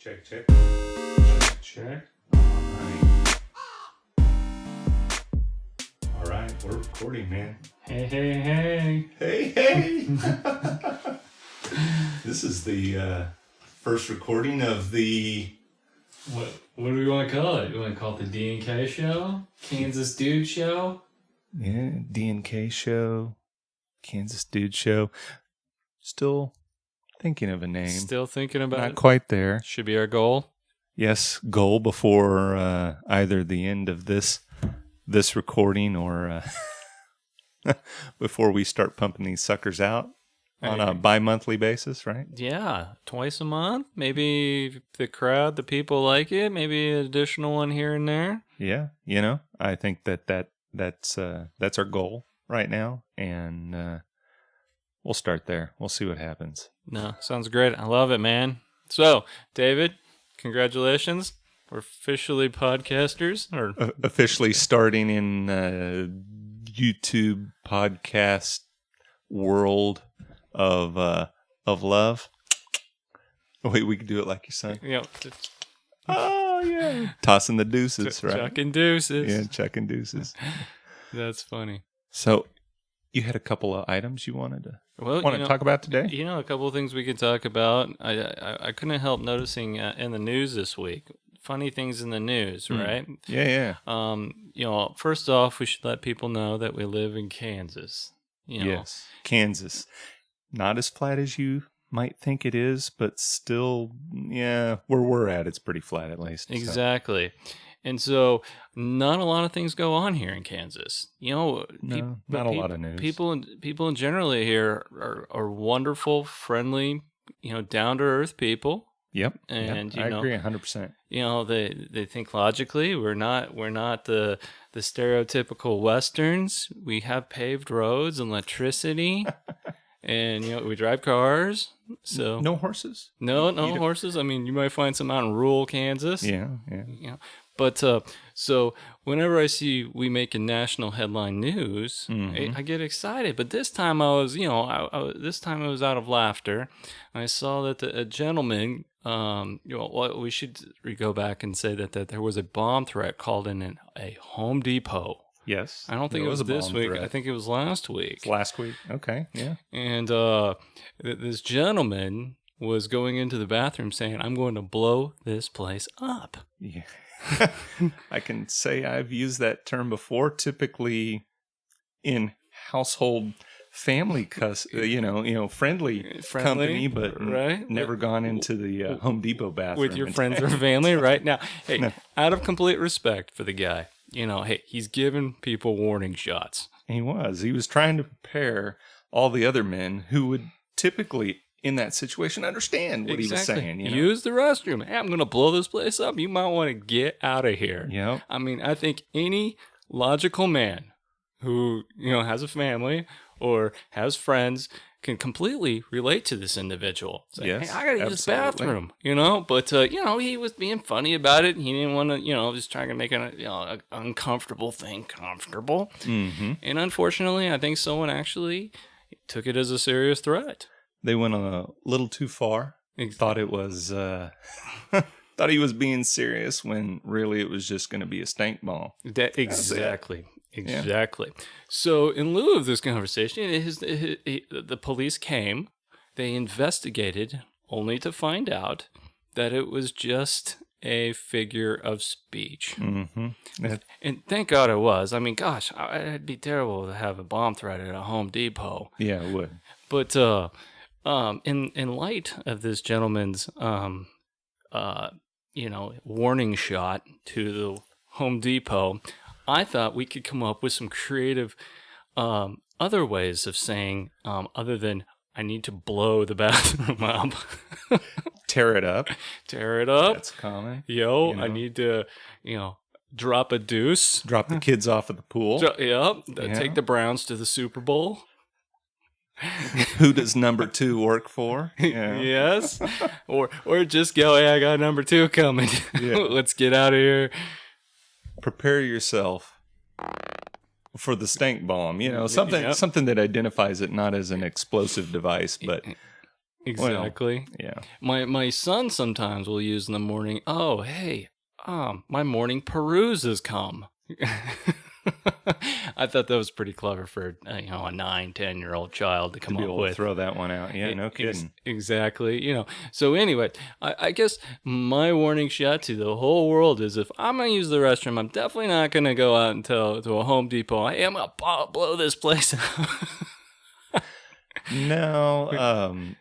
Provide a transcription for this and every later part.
Check. Check. All right, we're recording, man. Hey. This is the first recording of the... What do we want to call it? You want to call it the D&K show? Kansas Dude Show? Yeah, D&K show, Kansas Dude Show. Still thinking of a name. Still thinking about Not it? quite there. Should be our goal. Yes, goal before either the end of this recording or before we start pumping these suckers out on a bi-monthly basis, right? Yeah, twice a month. Maybe the crowd, the people like it. Maybe an additional one here and there. Yeah, I think that's our goal right now, and we'll start there. We'll see what happens. No, sounds great. I love it, man. So, David, congratulations. We're officially podcasters. Or officially starting in YouTube podcast world of love. Wait, we could do it like your son. Oh, yeah. Tossing the deuces, right? Chucking deuces. Yeah, chucking deuces. That's funny. So, you had a couple of items you wanted to talk about today? A couple of things we could talk about. I couldn't help noticing in the news this week. Funny things in the news, right? Yeah. First off, we should let people know that we live in Kansas. Yes, Kansas. Not as flat as you might think it is, but still, yeah, where we're at, it's pretty flat at least. Exactly. So. And so, not a lot of things go on here in Kansas. Not a lot of news. People in generally here are wonderful, friendly, down to earth people. Yep. And I agree 100%. They think logically. We're not the stereotypical Westerns. We have paved roads and electricity. And we drive cars. So no horses? No horses. I mean, you might find some out in rural Kansas. Yeah. But so whenever I see we make a national headline news, I get excited. But this time I was, this time it was out of laughter. I saw that a gentleman, we should go back and say that there was a bomb threat called in a Home Depot. Yes. I don't think it was this week. Threat. I think it was last week. It's last week. Okay. Yeah. And this gentleman was going into the bathroom saying, "I'm going to blow this place up." Yeah. I can say I've used that term before, typically in household family, friendly company, but right? Never gone into the Home Depot bathroom. With your friends or family, right? Now, hey, no. Out of complete respect for the guy, hey, he's giving people warning shots. He was trying to prepare all the other men who would typically in that situation understand what he was saying. Use the restroom. Hey, I'm going to blow this place up. You might want to get out of here. Yeah. I mean, I think any logical man who, has a family or has friends can completely relate to this individual. Say, yes, hey, I got to use this bathroom, But, he was being funny about it. He didn't want to, just trying to make an uncomfortable thing comfortable. Mm-hmm. And unfortunately, I think someone actually took it as a serious threat. They went a little too far. Thought it was, thought he was being serious when really it was just going to be a stank bomb. Exactly. So, in lieu of this conversation, the police came. They investigated, only to find out that it was just a figure of speech. Mm-hmm. And thank God it was. I mean, gosh, it'd be terrible to have a bomb threat at a Home Depot. Yeah, it would. But in light of this gentleman's warning shot to the Home Depot, I thought we could come up with some creative other ways of saying other than I need to blow the bathroom up. Tear it up. That's common. I need to, drop a deuce. Drop the kids off at the pool. Take the Browns to the Super Bowl. Who does number 2 work for? Yeah. Yes. Or just go, hey, I got number 2 coming. Yeah. Let's get out of here. Prepare yourself for the stank bomb. Something that identifies it not as an explosive device, but Exactly. Well, yeah. My son sometimes will use in the morning, oh, hey, my morning peruse has come. I thought that was pretty clever for a 9-10-year-old child to come be up able with. To throw that one out. Yeah, no kidding. Exactly. So anyway, I guess my warning shot to the whole world is if I'm going to use the restroom, I'm definitely not going to go out and tell to a Home Depot, hey, I'm going to blow this place out. No,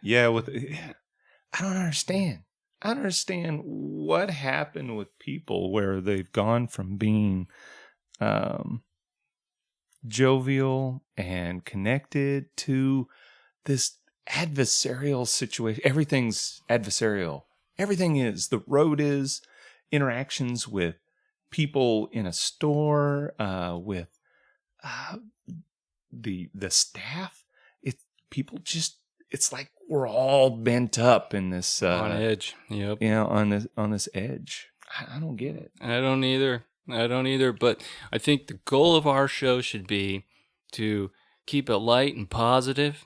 yeah, I don't understand. I don't understand what happened with people where they've gone from being jovial and connected to this adversarial situation. Everything's adversarial. Everything is. The road is. Interactions with people in a store, with the staff. It's like we're all bent up in this on edge. Yep. On this edge. I don't get it. I don't either. But I think the goal of our show should be to keep it light and positive.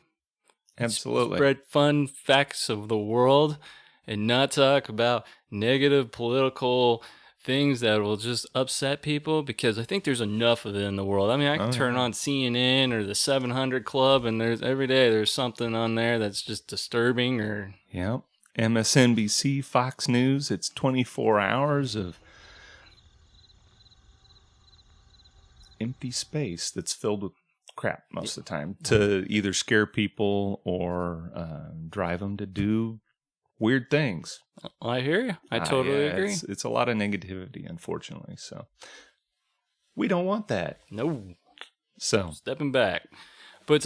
Absolutely. Spread fun facts of the world and not talk about negative political things that will just upset people, because I think there's enough of it in the world. I mean, I can turn on CNN or the 700 Club, and every day there's something on there that's just disturbing. Or MSNBC, Fox News. It's 24 hours of empty space that's filled with crap most of the time to either scare people or drive them to do weird things. I hear you. I totally agree. It's a lot of negativity, unfortunately. So we don't want that. No. So stepping back. But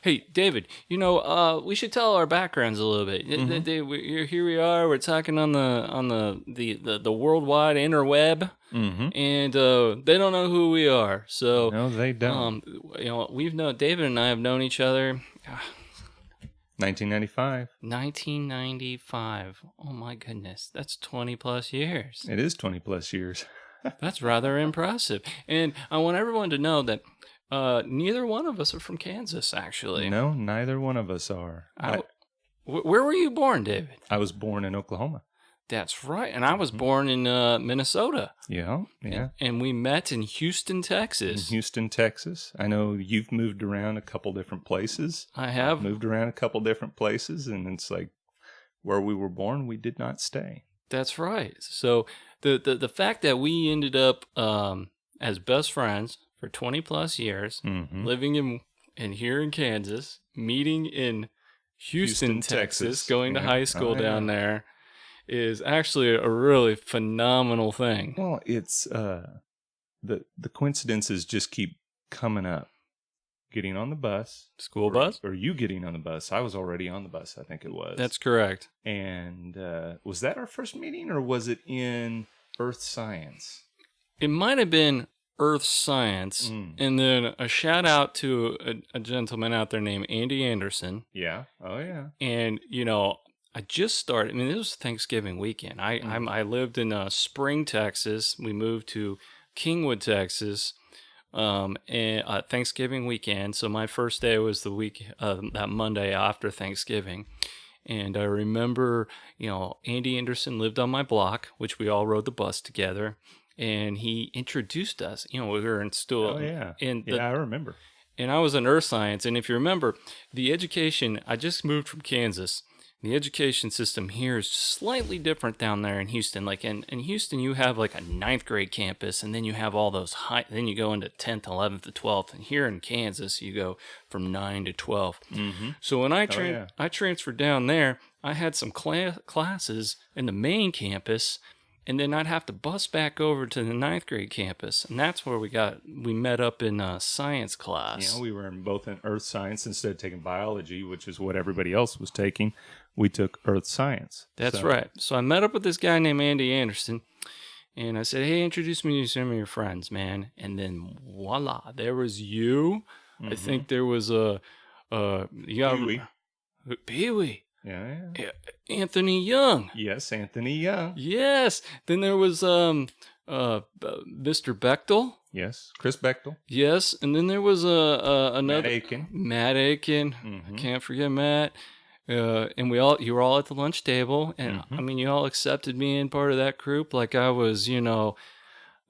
hey, David, we should tell our backgrounds a little bit. Mm-hmm. Here we are. We're talking on the worldwide interweb, and they don't know who we are. So no, they don't. David and I have known each other. 1995. 1995. Oh my goodness, that's 20 plus years. It is 20 plus years. That's rather impressive. And I want everyone to know that neither one of us are from Kansas, actually. No, neither one of us are. Where were you born, David? I was born in Oklahoma. That's right. And I was born in Minnesota. Yeah. And we met in Houston, Texas. In Houston, Texas. I know you've moved around a couple different places. I have. I've moved around a couple different places, and it's like where we were born, we did not stay. That's right. So the fact that we ended up as best friends for 20 plus years, living in here in Kansas, meeting in Houston, Texas, going to high school down there, is actually a really phenomenal thing. Well, it's the coincidences just keep coming up. Getting on the bus. School bus? Or you getting on the bus. I was already on the bus, I think it was. That's correct. And was that our first meeting, or was it in Earth Science? It might have been Earth Science. And then a shout out to a gentleman out there named Andy Anderson. Yeah. Oh, yeah. And, I just started. I mean, this was Thanksgiving weekend. I lived in Spring, Texas. We moved to Kingwood, Texas, and Thanksgiving weekend. So my first day was the week that Monday after Thanksgiving, and I remember, Andy Anderson lived on my block, which we all rode the bus together, and he introduced us. We were in still. Oh yeah. I remember. And I was in Earth Science, and if you remember, the education. I just moved from Kansas. The education system here is slightly different down there in Houston. Like in Houston, you have like a 9th grade campus, and then you have all those then you go into 10th, 11th to 12th. And here in Kansas, you go from 9 to 12. Mm-hmm. So when I transferred down there, I had some classes in the main campus, and then I'd have to bus back over to the 9th grade campus. And that's where we met up in science class. We were both in Earth Science instead of taking biology, which is what everybody else was taking. We took Earth Science. That's right. So I met up with this guy named Andy Anderson, and I said, hey, introduce me to some of your friends, man. And then voila, there was you. Mm-hmm. I think there was Pee-wee. Pee-wee. Yeah. Anthony Young. Yes, Anthony Young. Yes. Then there was Mr. Bechtel. Yes, Chris Bechtel. Yes, and then there was another Matt Aiken. Matt Aiken. Mm-hmm. I can't forget Matt. and you were all at the lunch table, and I mean, you all accepted me in part of that group like I was,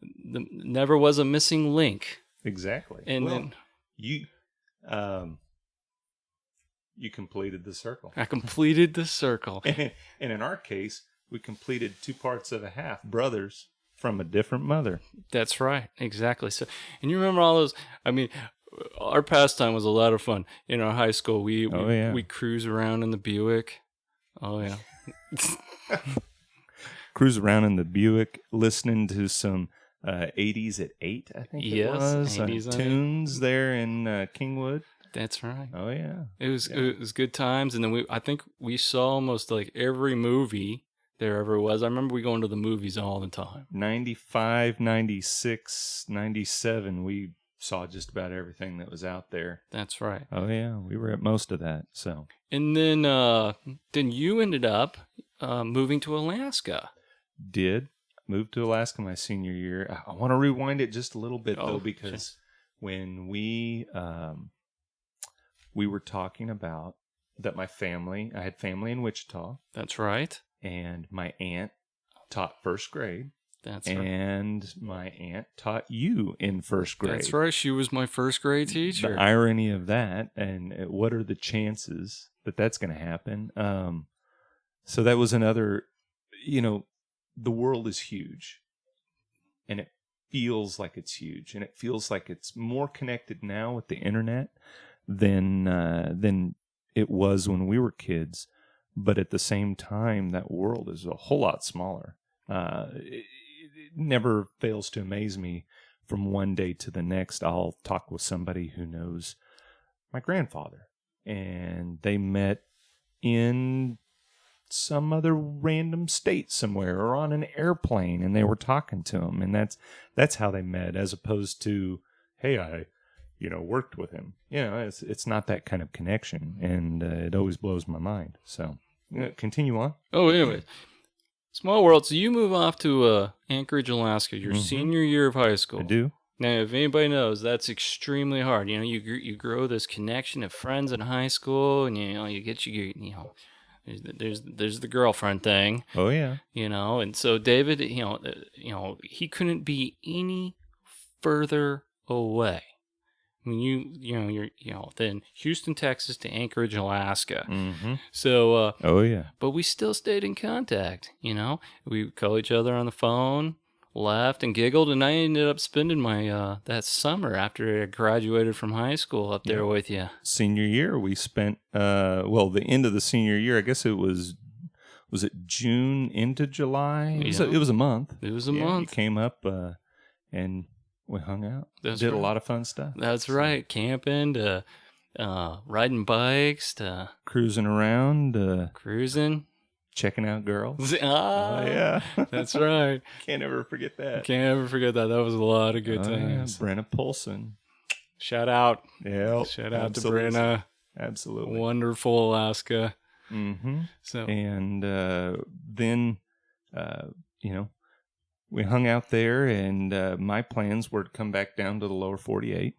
never was a missing link. Exactly. And then you completed the circle. I completed the circle. And in our case, we completed 2 parts of a half, brothers from a different mother. That's right. Exactly. So, and you remember all those, I mean, our pastime was a lot of fun. In our high school, we cruise around in the Buick. Oh, yeah. Cruise around in the Buick, listening to some 80s at 8, I think it was. 80s tunes there in Kingwood. That's right. Oh, yeah. It was good times. And then I think we saw almost like every movie there ever was. I remember we going to the movies all the time. 95, 96, 97, we saw just about everything that was out there. That's right. Oh, yeah. We were at most of that. So. And then you ended up moving to Alaska. Did. Moved to Alaska my senior year. I want to rewind it just a little bit, though, because when we were talking about that I had family in Wichita. That's right. And my aunt taught first grade. That's right. And my aunt taught you in first grade. That's right. She was my first grade teacher. The irony of that, and what are the chances that that's going to happen? So that was another, the world is huge. And it feels like it's huge. And it feels like it's more connected now with the internet than it was when we were kids. But at the same time, that world is a whole lot smaller. It never fails to amaze me. From one day to the next, I'll talk with somebody who knows my grandfather. And they met in some other random state somewhere or on an airplane, and they were talking to him. And that's how they met, as opposed to, hey, I worked with him. It's not that kind of connection. And it always blows my mind. So continue on. Oh, anyway. Small world. So you move off to Anchorage, Alaska, your senior year of high school. I do. Now, if anybody knows, that's extremely hard. You grow this connection of friends in high school, and you get there's the girlfriend thing. Oh yeah. And so David, he couldn't be any further away. I mean, you're then Houston, Texas to Anchorage, Alaska. Mm-hmm. So, oh yeah. But we still stayed in contact. We call each other on the phone, laughed and giggled, and I ended up spending my that summer after I graduated from high school up there with you. Senior year, we spent the end of the senior year. I guess it was it June into July? It was a month. It was a month. You came up and we hung out. Did a lot of fun stuff. That's right. Camping, to riding bikes, to cruising around, checking out girls. Oh, yeah. That's right. Can't ever forget that. That was a lot of good times. Yeah. Brenna Polson. Shout out. Yeah. Shout out to Brenna. Absolutely. Wonderful Alaska. Mm-hmm. So. And then, we hung out there, and my plans were to come back down to the lower 48.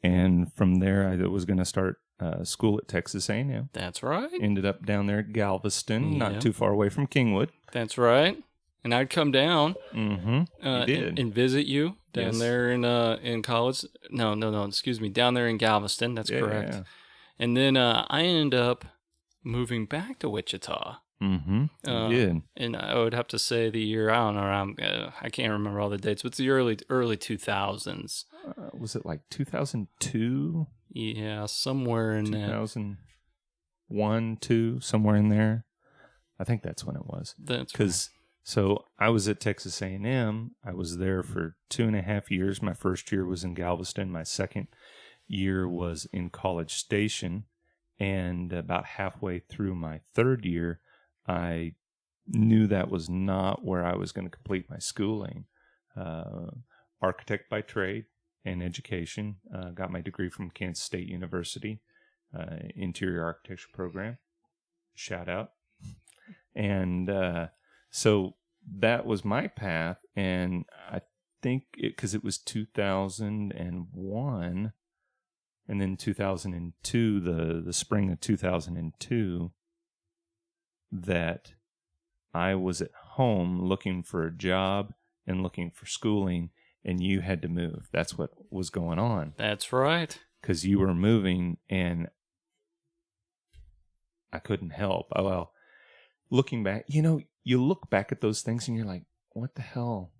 And from there, I was going to start school at Texas A&M. That's right. Ended up down there at Galveston, not too far away from Kingwood. That's right. And I'd come down and visit you down there in college. No, excuse me, down there in Galveston. That's correct. Yeah. And then I ended up moving back to Wichita. Mm-hmm. You did. And I would have to say the year, I don't know, I can't remember all the dates, but it's the early 2000s. Was it like 2002? Yeah, somewhere in 2001, 2, somewhere in there. I think that's when it was. That's because so I was at Texas A&M. I was there for 2.5 years. My first year was in Galveston. My second year was in College Station. And about halfway through my third year, I knew that was not where I was going to complete my schooling. Architect by trade and education. Got my degree from Kansas State University, interior architecture program. Shout out. And so that was my path. And I think because it was 2001, and then 2002, the spring of 2002, that I was at home looking for a job and looking for schooling, and you had to move. That's what was going on. That's right. Because you were moving, and I couldn't help. Oh, well, looking back, you look back at those things, and you're like, what the hell?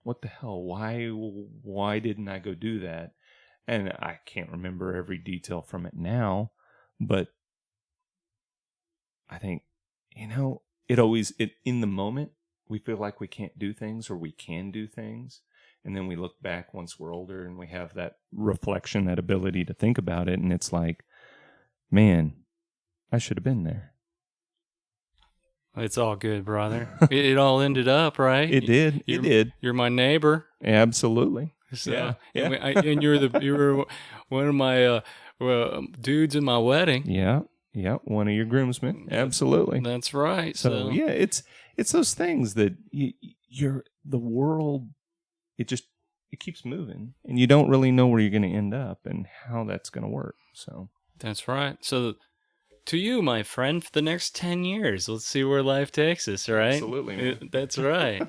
What the hell? Why didn't I go do that? And I can't remember every detail from it now, but I think, in the moment, we feel like we can't do things or we can do things. And then we look back once we're older and we have that reflection, that ability to think about it. And it's like, man, I should have been there. It's all good, brother. It all ended up, right? It did. It did. You're my neighbor. Absolutely. So, yeah. And you were one of my dudes in my wedding. Yeah. Yeah. One of your groomsmen. Absolutely. That's right. So yeah, it's those things that the world, it keeps moving, and you don't really know where you're going to end up and how that's going to work. So that's right. So to you, my friend, for the next 10 years, let's see where life takes us, right? Absolutely, man. That's right.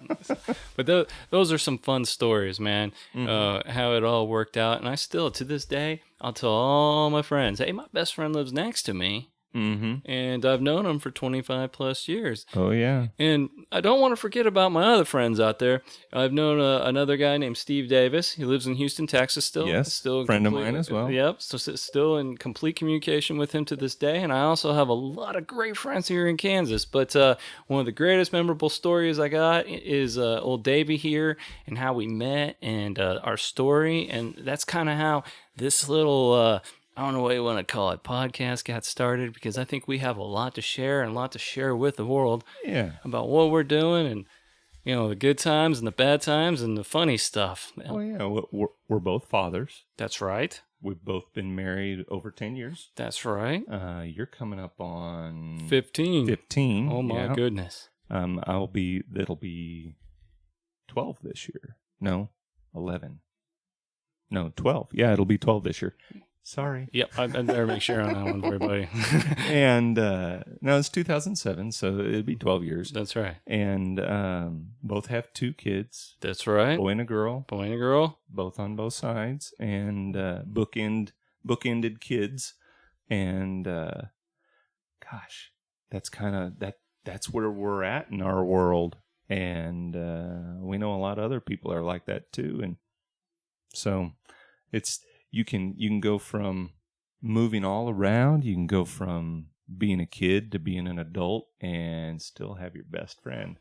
But those are some fun stories, man, how it all worked out. And I still, to this day, I'll tell all my friends, hey, my best friend lives next to me. Mm-hmm. And I've known him for 25 plus years. Oh, yeah. And I don't want to forget about my other friends out there. I've known another guy named Steve Davis. He lives in Houston, Texas still. Yes, still friend of mine as well. Yep, so still in complete communication with him to this day. And I also have a lot of great friends here in Kansas. But one of the greatest memorable stories I got is old Davey here and how we met and our story. And that's kind of how this little... I don't know what you want to call it, podcast got started, because I think we have a lot to share and a lot to share with the world about what we're doing and, the good times and the bad times and the funny stuff. Oh, yeah. We're both fathers. That's right. We've both been married over 10 years. That's right. You're coming up on... 15. 15. Oh, my goodness. It'll be 12 this year. No, 11. No, 12. Yeah, it'll be 12 this year. Sorry. Yep, I better make sure on that one for everybody. And no, it's 2007, so it'd be 12 years. That's right. And both have 2 kids. That's right. Boy and a girl. Boy and a girl. Both on both sides. And bookended kids. And gosh, that's kind of that's where we're at in our world. And we know a lot of other people are like that too. And so it's... You can go from moving all around. You can go from being a kid to being an adult and still have your best friend.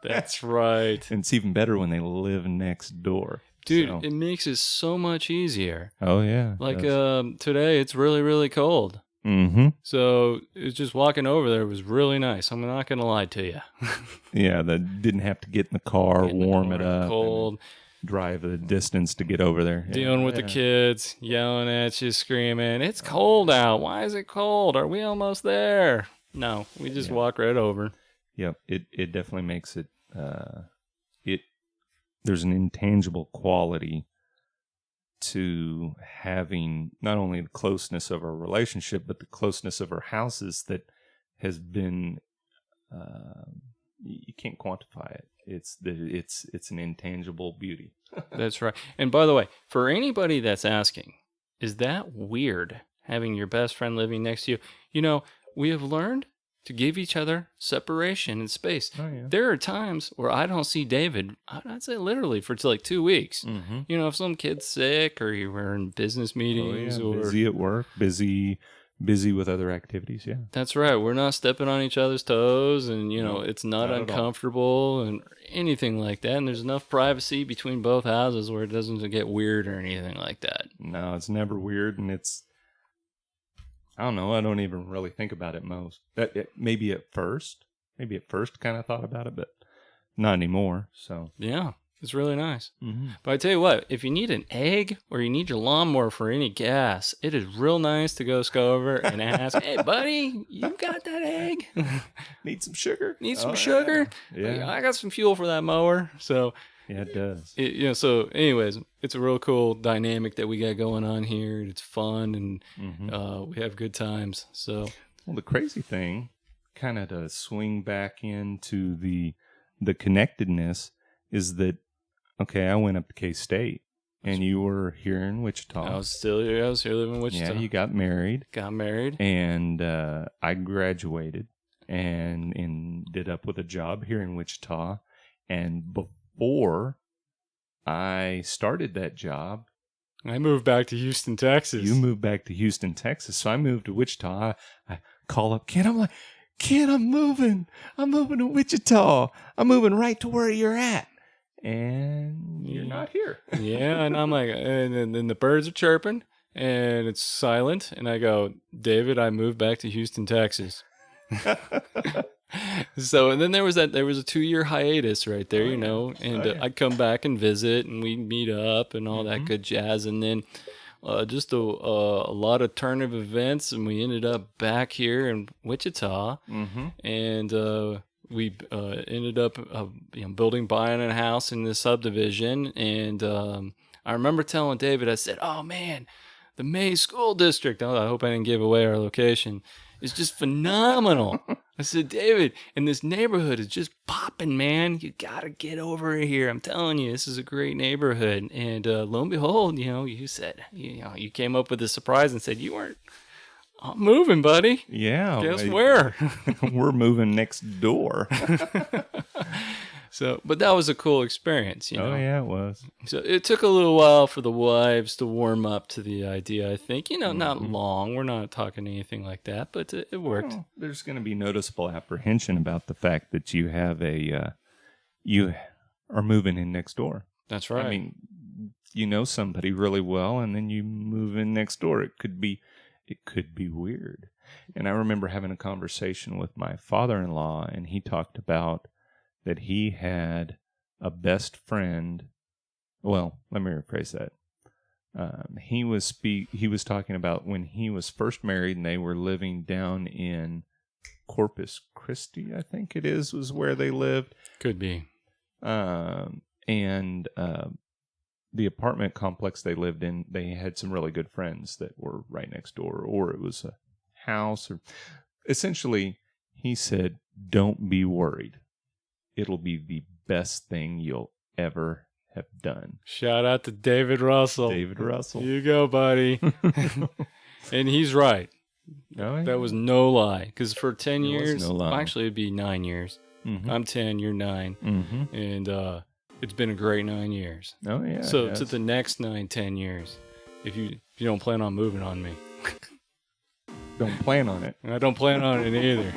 That's right. And it's even better when they live next door. Dude, it makes it so much easier. Oh, yeah. Like today, it's really, really cold. Mm-hmm. So it's just walking over there was really nice. I'm not going to lie to you. Yeah, that didn't have to get in the car, warm it up. Cold. Drive the distance to get over there. Dealing with the kids, yelling at you, screaming, it's cold out. Why is it cold? Are we almost there? No, we just walk right over. Yep, it definitely makes it, there's an intangible quality to having not only the closeness of our relationship, but the closeness of our houses that has been, you can't quantify it. It's an intangible beauty. That's right. And by the way, for anybody that's asking, is that weird having your best friend living next to you? We have learned to give each other separation and space. Oh, yeah. There are times where I don't see David, I'd say literally for like 2 weeks. Mm-hmm. If some kid's sick or you were in business meetings or busy at work, busy with other activities, yeah. That's right. We're not stepping on each other's toes, and it's not uncomfortable and anything like that. And there's enough privacy between both houses where it doesn't get weird or anything like that. No, it's never weird, and I don't know. I don't even really think about it most. Maybe at first kind of thought about it, but not anymore. So yeah. It's really nice. Mm-hmm. But I tell you what, if you need an egg or you need your lawnmower for any gas, it is real nice to go over and ask, hey, buddy, you got that egg? Need some sugar? Need some sugar? Yeah. I got some fuel for that mower. So yeah, it does. So anyways, it's a real cool dynamic that we got going on here. It's fun and we have good times. So well, the crazy thing kind of to swing back into the connectedness is that, okay, I went up to K-State and you were here in Wichita. I was here living in Wichita. Yeah, you got married. And I graduated and ended up with a job here in Wichita. And before I started that job, I moved back to Houston, Texas. You moved back to Houston, Texas. So I moved to Wichita. I call up Ken. I'm like, Ken, I'm moving. I'm moving to Wichita. I'm moving right to where you're at. And you're not here. Yeah, and I'm like, and then the birds are chirping, and it's silent. And I go, David, I moved back to Houston, Texas. So, and then there was a 2-year hiatus right there, and I'd come back and visit, and we'd meet up and all that good jazz. And then just a lot of turn of events, and we ended up back here in Wichita, and we ended up buying a house in the subdivision. And I remember telling David, I said, oh man, the May School District, I hope I didn't give away our location, is just phenomenal. I said, David, and this neighborhood is just popping, man. You got to get over here. I'm telling you, this is a great neighborhood. And lo and behold, you said, you came up with a surprise and said, I'm moving, buddy. Yeah. Guess where? We're moving next door. So, but that was a cool experience, Oh, yeah, it was. So it took a little while for the wives to warm up to the idea, I think. Not long. We're not talking anything like that, but it worked. Well, there's going to be noticeable apprehension about the fact that you have you are moving in next door. That's right. I mean, you know somebody really well, and then you move in next door. It could be weird. And I remember having a conversation with my father-in-law, and he talked about that he had a best friend. Well, let me rephrase that. He was talking about when he was first married and they were living down in Corpus Christi, I think it was where they lived. Could be. And the apartment complex they lived in, they had some really good friends that were right next door, or it was a house. Or essentially, he said, don't be worried. It'll be the best thing you'll ever have done. Shout out to David Russell. David Russell. You go, buddy. And he's right. Oh, yeah. That was no lie. Because for 10 years, no lie. Actually it'd be 9 years. I'm 10, you're 9. And it's been a great 9 years. Oh, yeah. So to the next 9-10 years, if you don't plan on moving on me. Don't plan on it. I don't plan on it either.